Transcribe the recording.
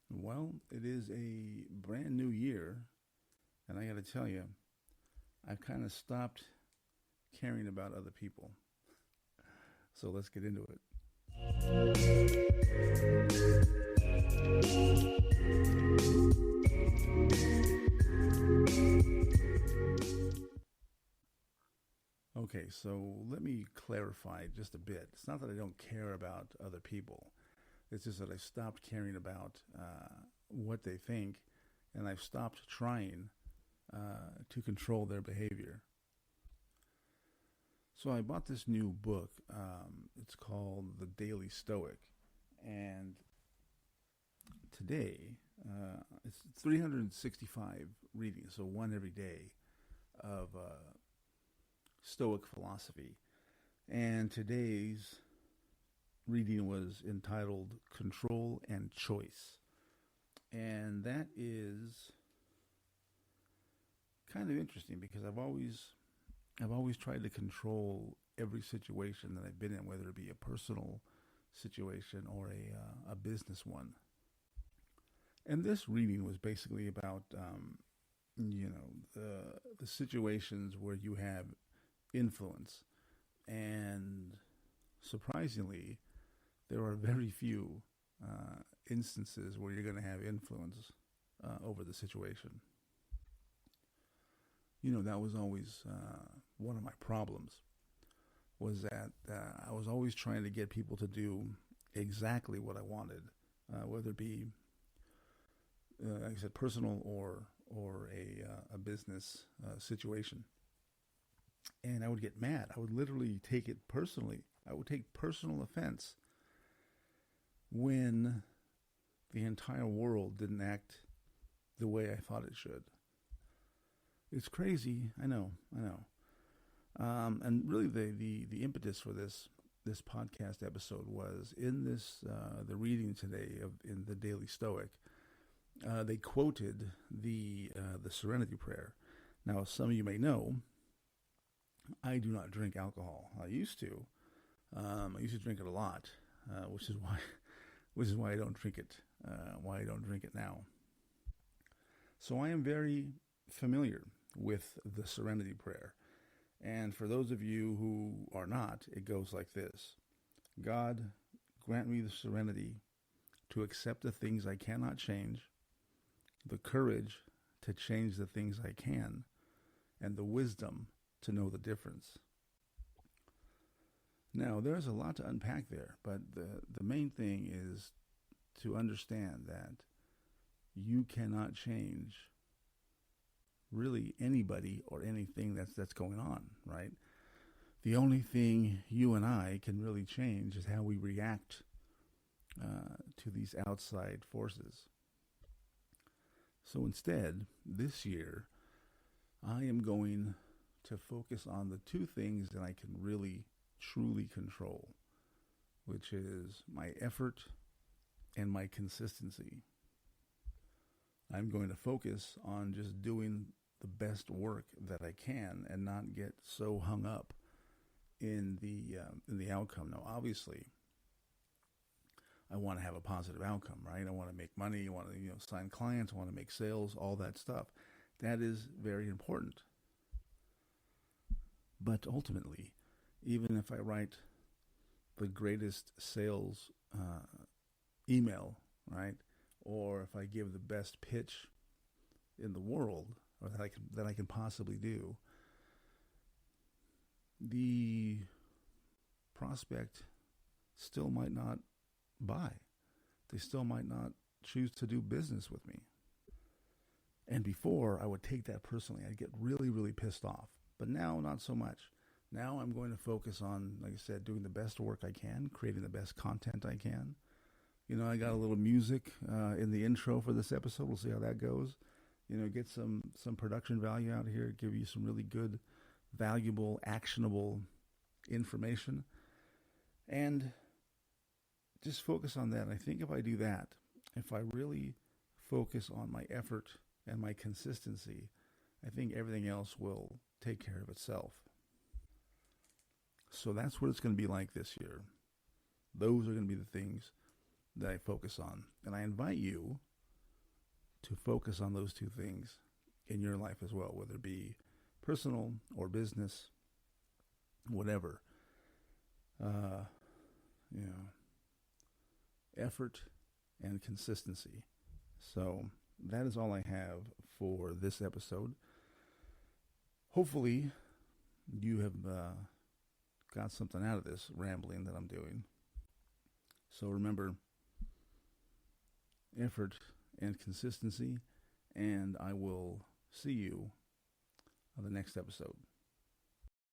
Well, it is a brand new year, and I got to tell you, I've kind of stopped caring about other people. So let's get into it. Okay, so let me clarify just a bit. It's not that I don't care about other people, it's just that I stopped caring about what they think, and I've stopped trying to control their behavior. So I bought this new book. It's called The Daily Stoic. And today, it's 365 readings, so one every day of Stoic philosophy. And today's reading was entitled Control and Choice. And that is kind of interesting because I've always tried to control every situation that I've been in, whether it be a personal situation or a business one. And this reading was basically about, the situations where you have influence. And surprisingly, there are very few instances where you're going to have influence over the situation. That was always one of my problems was that I was always trying to get people to do exactly what I wanted, whether it be, like I said, personal or a business situation. And I would get mad. I would literally take it personally. I would take personal offense when the entire world didn't act the way I thought it should. It's crazy. I know. I know. And really, the impetus for this podcast episode was in this the reading today of in the Daily Stoic. They quoted the Serenity Prayer. Now, some of you may know, I do not drink alcohol. I used to. I used to drink it a lot, which is why I don't drink it. Why I don't drink it now. So I am very familiar with the Serenity Prayer. And for those of you who are not, it goes like this: God, grant me the serenity to accept the things I cannot change, the courage to change the things I can, and the wisdom to know the difference. Now, there's a lot to unpack there, but the main thing is to understand that you cannot change really anybody or anything that's going on, right? The only thing you and I can really change is how we react to these outside forces. So instead, this year, I am going to focus on the two things that I can really, truly control, which is my effort and my consistency. I'm going to focus on just doing the best work that I can and not get so hung up in the outcome. Now, obviously, I want to have a positive outcome, right? I want to make money. I want to sign clients. I want to make sales. All that stuff. That is very important. But ultimately, even if I write the greatest sales email, right, or if I give the best pitch in the world, or that I can possibly do, the prospect still might not buy. They still might not choose to do business with me. And before, I would take that personally. I'd get really, really pissed off. But now, not so much. Now I'm going to focus on, like I said, doing the best work I can, creating the best content I can. I got a little music in the intro for this episode. We'll see how that goes. Get some production value out here, give you some really good, valuable, actionable information, and just focus on that. And I think if I do that, if I really focus on my effort and my consistency, I think everything else will take care of itself. So that's what it's going to be like this year. Those are going to be the things that I focus on. And I invite you to focus on those two things in your life as well, whether it be personal or business, whatever. You know, effort and consistency. So that is all I have for this episode. Hopefully, you have got something out of this rambling that I'm doing. So remember, effort and consistency, and I will see you on the next episode.